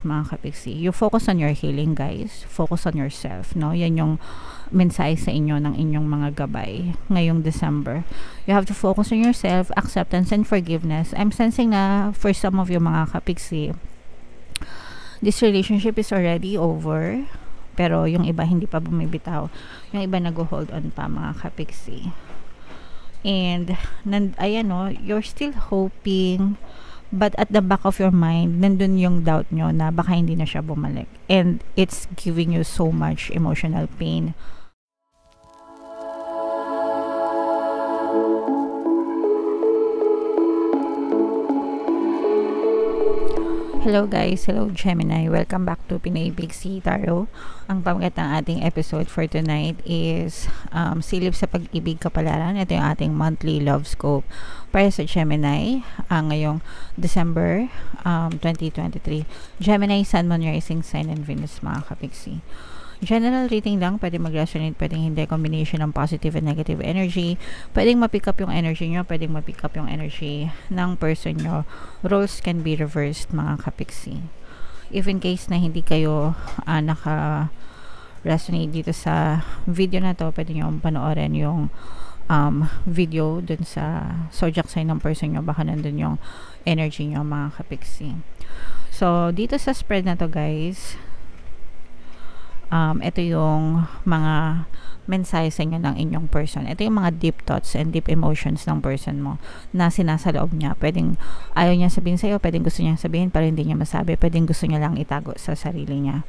mga kapiksi. You focus on your healing, guys. Focus on yourself, no? Yan yung mensahe sa inyo ng inyong mga gabay ngayong December. You have to focus on yourself, acceptance and forgiveness. I'm sensing na for some of you mga kapiksi, this relationship is already over, pero yung iba hindi pa bumibitaw. Yung iba nag-hold on pa, mga kapiksi. And ayan, no, you're still hoping, but at the back of your mind, nandun yung doubt nyo na baka hindi na siya bumalik. And it's giving you so much emotional pain. Hello guys, hello Gemini. Welcome back to Pinay Pixie Tarot. Ang pamagat ng ating episode for tonight is Silip sa Pag-ibig Kapalaran. Ito yung ating monthly love scope para sa Gemini ngayong December 2023. Gemini, Sun, Moon, Rising Sign, and Venus, mga kapiksi. General reading lang, pwede mag-resonate, pwedeng hindi, combination ng positive and negative energy. Pwedeng ma-pick up yung energy nyo, pwedeng ma-pick up yung energy ng person nyo. Roles can be reversed, mga kapiksi. If in case na hindi kayo naka-resonate dito sa video na to, pwede nyo panoorin yung video dun sa zodiac sign ng person nyo, baka nandun yung energy nyo, mga kapiksi. So, dito sa spread na to, guys, ito yung mga mensahe sa inyo ng inyong person. Ito yung mga deep thoughts and deep emotions ng person mo na sinasa loob niya. Pwedeng ayaw niya sabihin sa'yo, pwedeng gusto niya sabihin pero hindi niya masabi, pwedeng gusto niya lang itago sa sarili niya.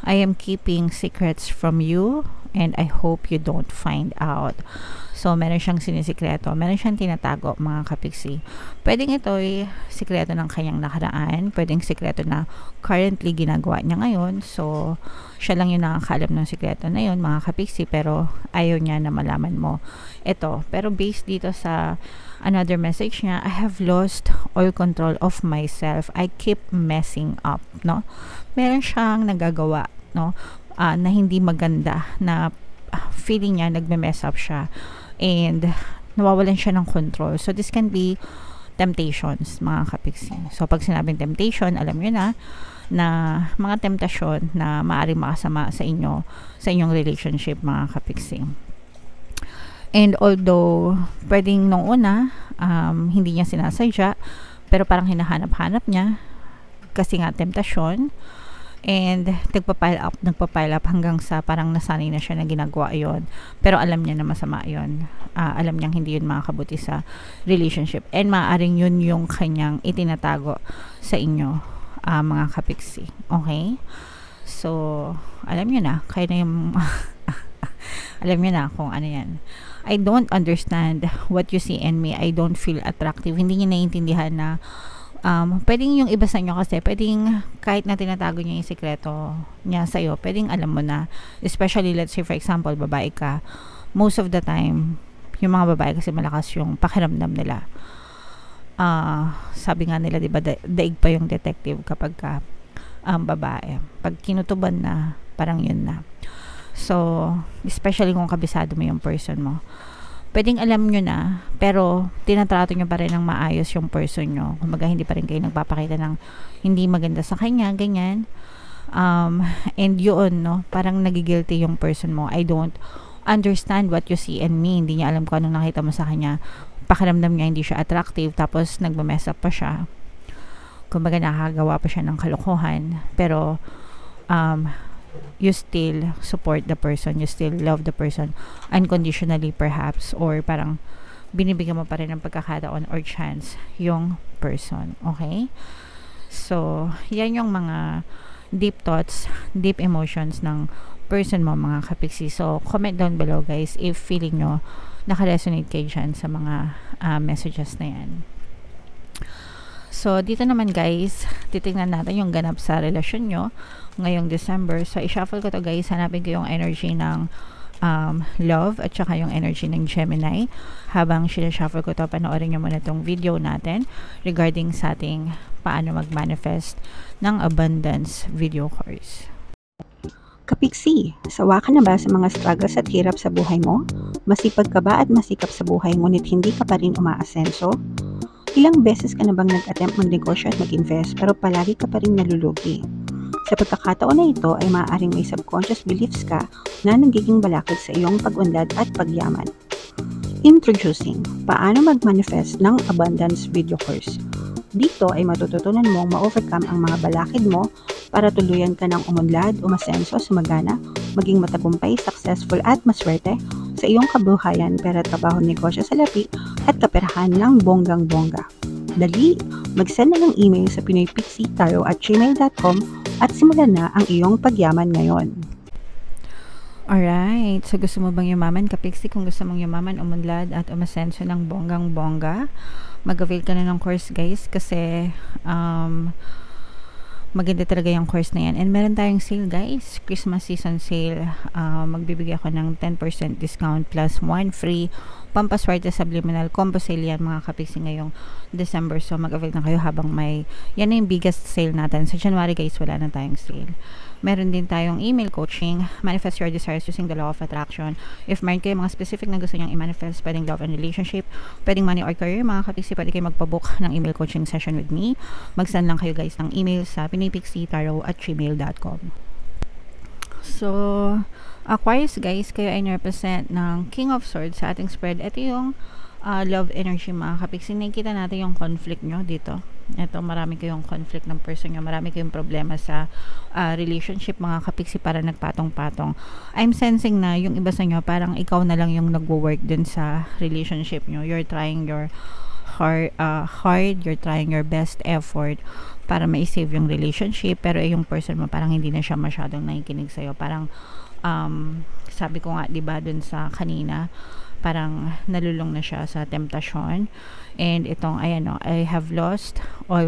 I am keeping secrets from you and I hope you don't find out. So, meron siyang sinisikreto, meron siyang tinatago, mga kapiksi. Pwedeng ito'y sikreto ng kanyang nakaraan, pwedeng sikreto na currently ginagawa niya ngayon. So, siya lang yung nakakaalam ng sikreto na yun, mga kapiksi, pero ayaw niya na malaman mo ito. Pero based dito sa another message niya, I have lost all control of myself. I keep messing up, no? Meron siyang nagagawa, no? Na hindi maganda, na feeling niya nagme-mess up siya and nawawalan siya ng control. So this can be temptations, mga kapiksi. So pag sinabing temptation, alam niyo na mga temptasyon na maaaring makasama sa inyong relationship, mga kapiksi. And although pwedeng nung una hindi niya sinasadya, pero parang hinahanap-hanap niya kasi nga temptasyon, and nagpa-pile up hanggang sa parang nasanay na siya na ginagawa yon, pero alam niya na masama yon. Alam niyang hindi yun makakabuti sa relationship, and maaaring yun yung kanyang itinatago sa inyo, mga kapiksi. Okay, so alam niyo na, kaya na yung alam niyo na kung ano yan. I don't understand what you see in me. I don't feel attractive. Hindi niya naiintindihan na pwedeng yung iba sa inyo kasi pwedeng kahit na tinatago niya yung sikreto niya sa'yo, pwedeng alam mo na, especially let's say for example babae ka, most of the time yung mga babae kasi malakas yung pakiramdam nila. Sabi nga nila, diba, daig pa yung detective kapag ka babae, pag kinutuban na, parang yun na. So especially kung kabisado mo yung person mo, pwedeng alam nyo na, pero tinatrato nyo pa rin ng maayos yung person nyo. Kumbaga, hindi pa rin kayo nagpapakita ng hindi maganda sa kanya, ganyan. And yun, no, parang nagigilty yung person mo. I don't understand what you see in me. Hindi niya alam kung anong nakita mo sa kanya. Pakiramdam niya hindi siya attractive, tapos nagmamess up pa siya. Kumbaga, nakakagawa pa siya ng kalokohan. Pero, you still support the person, you still love the person unconditionally perhaps, or parang binibigyan mo pa rin ng pagkakataon or chance yung person. Okay, so yan yung mga deep thoughts, deep emotions ng person mo, mga kapiksi. So comment down below, guys, if feeling nyo naka-resonate kayo dyan sa mga messages na yan. So, dito naman, guys, titingnan natin yung ganap sa relasyon nyo ngayong December. So, i-shuffle ko to, guys. Hanapin ko yung energy ng love at saka yung energy ng Gemini. Habang sinashuffle ko to, panoorin nyo muna itong video natin regarding sa ating paano mag-manifest ng abundance video course. Kapiksi, sawa ka na ba sa mga struggles at hirap sa buhay mo? Masipag ka ba at masikap sa buhay ngunit hindi ka pa rin umaasenso? Ilang beses ka na bang nag-attempt mag-negosyo at mag-invest pero palagi ka pa rin nalulugi? Sa pagkakataon na ito ay maaaring may subconscious beliefs ka na nagiging balakid sa iyong pag-unlad at pagyaman. Introducing, paano mag-manifest ng abundance video course. Dito ay matututunan mong ma-overcome ang mga balakid mo para tuluyan ka ng umunlad, umasenso, sumagana, maging matagumpay, successful at maswerte sa iyong kabuhayan, pera, trabaho, negosyo, salapi at kaperahan ng bonggang-bongga. Dali, mag-send na ng email sa pinoypixitaro@gmail.com at simulan na ang iyong pagyaman ngayon. Alright, so gusto mo bang yumaman, kapiksi? Kung gusto mong yumaman, umunlad at umasenso ng bonggang-bongga, mag-avail ka na ng course, guys, kasi maganda talaga yung course na yan. And meron tayong sale, guys, Christmas season sale. Magbibigay ako ng 10% discount plus 1 free pampaswerte subliminal combo sale yan, mga kapiksi, ngayong December. So mag-avail na kayo habang yan na yung biggest sale natin. Sa January, guys, wala na tayong sale. Meron din tayong email coaching, manifest your desires using the law of attraction. If meron kayo mga specific na gusto nyang i-manifest, pwedeng love and relationship, pwedeng money or career, mga kapiksi, pwede kayo magpabook ng email coaching session with me. Mag-send lang kayo, guys, ng email sa pinoypixitaro@gmail.com. So, Aquarius, guys, kayo ay represent ng King of Swords sa ating spread. Ito yung love energy, mga kapiksi. Nakikita natin yung conflict nyo dito. Ito, marami kayong conflict ng person nyo. Marami kayong problema sa relationship, mga kapiksi, para nagpatong-patong. I'm sensing na yung iba sa nyo, parang ikaw na lang yung nagwo-work dun sa relationship nyo. You're trying your hard, you're trying your best effort para ma-save yung relationship, pero yung person mo parang hindi na siya masyadong nakikinig sa'yo. Parang sabi ko nga, diba, dun sa kanina, parang nalulong na siya sa temptasyon. And itong, ayan o, I have lost all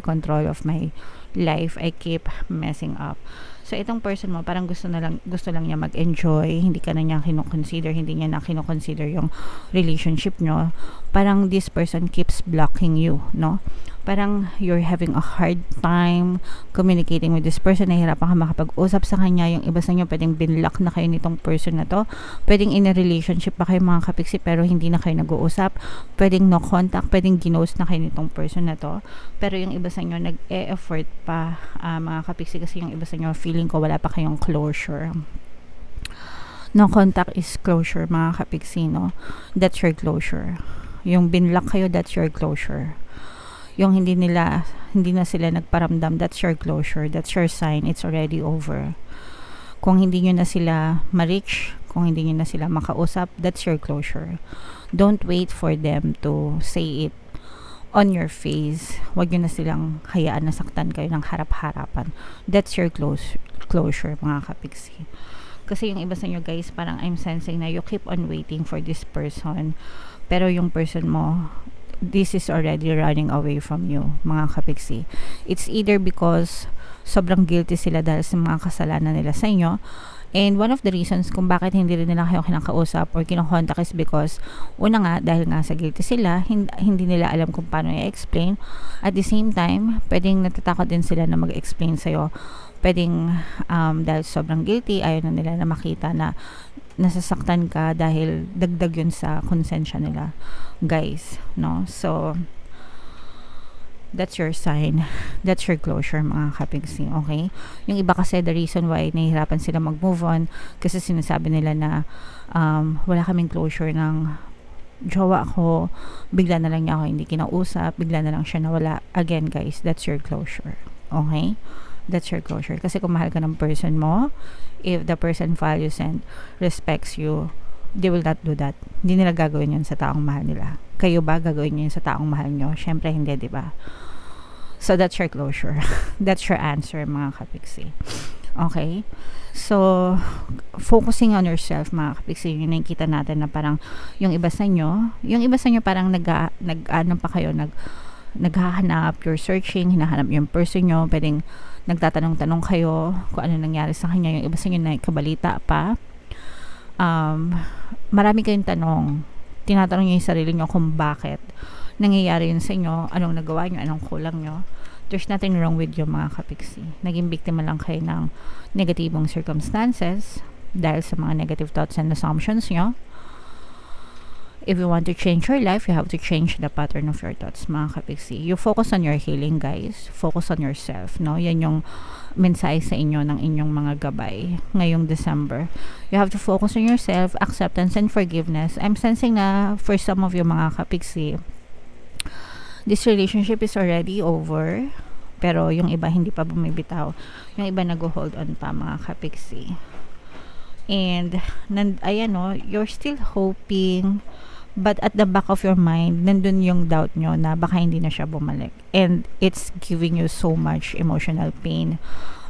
control of my life. I keep messing up. So itong person mo, parang gusto lang niya mag-enjoy, hindi ka na niya hindi niya na kinoconsider yung relationship nyo. Parang this person keeps blocking you, no? Parang you're having a hard time communicating with this person, nahihirapan ka makapag-usap sa kanya. Yung iba sa inyo, pwedeng binlock na kayo nitong person na to. Pwedeng in a relationship pa kayo, mga kapiksi, pero hindi na kayo nag-uusap. Pwedeng no contact, pwedeng ginost na kayo nitong person na to. Pero yung iba sa inyo, nag-e-effort pa, mga kapiksi, kasi yung iba sa inyo, feeling ko wala pa kayong closure. No contact is closure, mga kapiksi, no? That's your closure. Yung binlock kayo, that's your closure. Yung hindi na sila nagparamdam, that's your closure, that's your sign, it's already over. Kung hindi nyo na sila ma-reach, kung hindi nyo na sila makausap, that's your closure. Don't wait for them to say it on your face. Huwag nyo na silang hayaan na saktan kayo ng harap-harapan. That's your closure, mga kapiksi. Kasi yung iba sa inyo, guys, parang I'm sensing na you keep on waiting for this person, pero yung person mo, this is already running away from you, mga kapiksi. It's either because sobrang guilty sila dahil sa mga kasalanan nila sa inyo, and one of the reasons kung bakit hindi rin nila kayo kinakausap or kinokontak is because, una nga, dahil nga sa guilty sila, hindi nila alam kung paano i-explain. At the same time, pwedeng natatakot din sila na mag-explain sa'yo. Pwedeng dahil sobrang guilty, ayaw na nila na makita na nasasaktan ka dahil dagdag yun sa konsensya nila, guys, no? So that's your sign, that's your closure, mga kapiksi, okay? Yung iba kasi, the reason why nahihirapan sila mag-move on, kasi sinasabi nila na wala kaming closure ng jowa ko, bigla na lang niya ako hindi kinausap, bigla na lang siya nawala. Again, guys, that's your closure, okay? That's your closure. Kasi kung mahal ka ng person mo, if the person values and respects you, they will not do that. Hindi nila gagawin yun sa taong mahal nila. Kayo ba gagawin nyo yun sa taong mahal nyo? Syempre hindi, di ba? So that's your closure. That's your answer, mga kapiksi. Okay? So focusing on yourself, mga kapiksi, yung nakikita natin na parang yung iba sa inyo parang nag-ano pa kayo, naghahanap, you're searching, hinahanap yung person nyo, pwedeng nagtatanong-tanong kayo kung ano nangyari sa kanya. Yung iba sa inyo na kabalita pa, marami kayong tanong, tinatanong nyo yung sarili nyo kung bakit nangyayari yun sa inyo, anong nagawa nyo, anong kulang nyo. There's nothing wrong with you, mga kapiksi. Naging biktima lang kayo ng negatibong circumstances dahil sa mga negative thoughts and assumptions nyo. If you want to change your life, you have to change the pattern of your thoughts, mga kapiksi. You focus on your healing, guys. Focus on yourself, no? Yan yung mensahe sa inyo ng inyong mga gabay ngayong December. You have to focus on yourself, acceptance and forgiveness. I'm sensing na for some of you, mga kapiksi, this relationship is already over, pero yung iba hindi pa bumibitaw. Yung iba nag-hold on pa, mga kapiksi. And ayan, no, you're still hoping, but at the back of your mind, nandun yung doubt nyo na baka hindi na siya bumalik. And it's giving you so much emotional pain,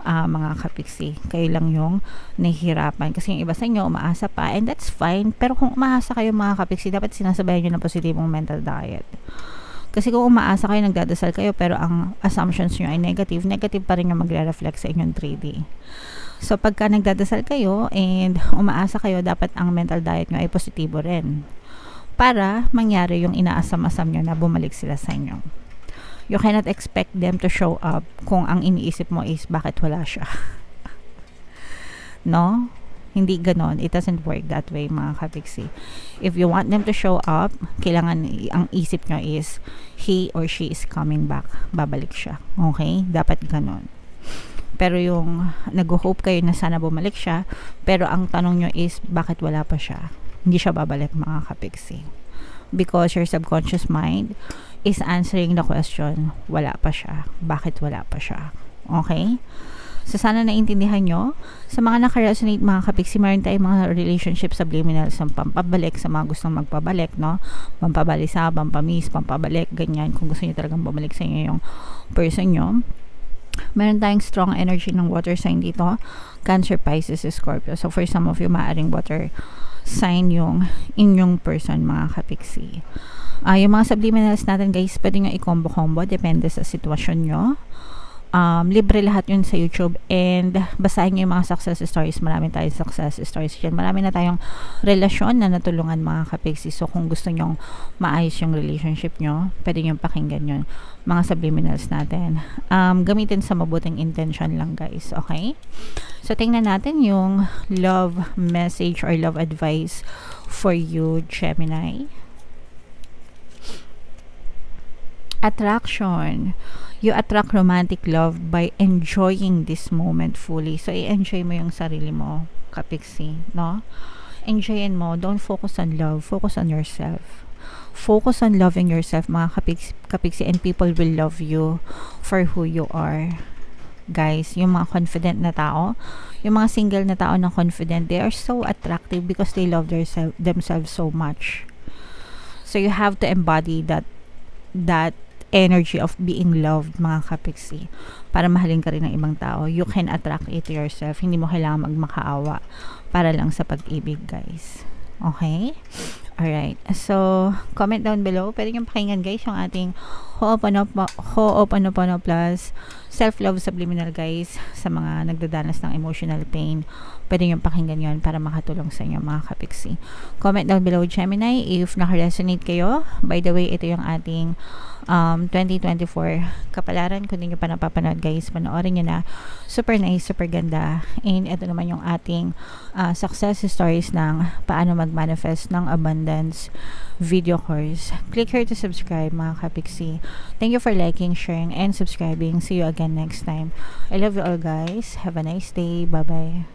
mga kapiksi. Kayo lang yung nahihirapan. Kasi yung iba sa inyo, umaasa pa. And that's fine. Pero kung umaasa kayo, mga kapiksi, dapat sinasabayan nyo ng positibong mental diet. Kasi kung umaasa kayo, nagdadasal kayo, pero ang assumptions nyo ay negative, negative pa rin yung magre-reflect sa inyong 3D. So, pagka nagdadasal kayo and umaasa kayo, dapat ang mental diet nyo ay positibo rin, para mangyari yung inaasam-asam nyo na bumalik sila sa inyo. You cannot expect them to show up kung ang iniisip mo is bakit wala siya. No? Hindi ganon. It doesn't work that way, mga kapiksi. If you want them to show up, kailangan ang isip nyo is he or she is coming back. Babalik siya. Okay? Dapat ganon. Pero yung nag-hope kayo na sana bumalik siya, pero ang tanong nyo is bakit wala pa siya? Hindi siya babalik, mga kapiksi. Because your subconscious mind is answering the question, wala pa siya. Bakit wala pa siya? Okay? So, sana naintindihan nyo. Sa mga nakaresonate, mga kapiksi, meron tayong mga relationship subliminals ng pampabalik sa mga gustong magpabalik, no? Pampabalisa, pampamiss, pampabalik, ganyan. Kung gusto nyo talagang bumalik sa inyo yung person nyo. Meron tayong strong energy ng water sign dito. Cancer, Pisces, Scorpio. So, for some of you, maaaring water sign yung inyong person, mga kapiksi. Yung mga subliminals natin, guys, pwede nyo i-combo-combo. Depende sa sitwasyon nyo. Libre lahat yun sa YouTube, and basahin nyo yung mga success stories. Marami tayong success stories dyan. Marami na tayong relasyon na natulungan, mga kapiksi. So, kung gusto nyong maayos yung relationship nyo, pwede nyo pakinggan yun, mga subliminals natin. Gamitin sa mabuting intention lang, guys. Okay? So, tingnan natin yung love message or love advice for you, Gemini. Attraction. You attract romantic love by enjoying this moment fully. So, i-enjoy mo yung sarili mo, kapiksi, no? Enjoyin mo. Don't focus on love. Focus on yourself. Focus on loving yourself, mga kapiksi, and people will love you for who you are. Guys, yung mga confident na tao, yung mga single na tao na confident, they are so attractive because they love themselves so much. So, you have to embody that energy of being loved, mga kapiksi, para mahalin ka rin ng ibang tao. You can attract it to yourself. Hindi mo kailangan magmakaawa para lang sa pag-ibig, guys. Okay? Alright. So, comment down below. Pwede nyo pakinggan, guys, yung ating Ho'oponopono plus self-love subliminal, guys, sa mga nagdadanas ng emotional pain. Pwede nyo pakinggan yun para makatulong sa inyo, mga kapiksi. Comment down below, Gemini, if naka-resonate kayo. By the way, ito yung ating 2024 kapalaran. Kung hindi nyo pa napapanood, guys, panoorin nyo na. Super nice, super ganda. And ito naman yung ating success stories ng paano mag-manifest ng abundance video course. Click here to subscribe, mga kapiksi. Thank you for liking, sharing, and subscribing. See you again next time. I love you all, guys. Have a nice day. Bye-bye.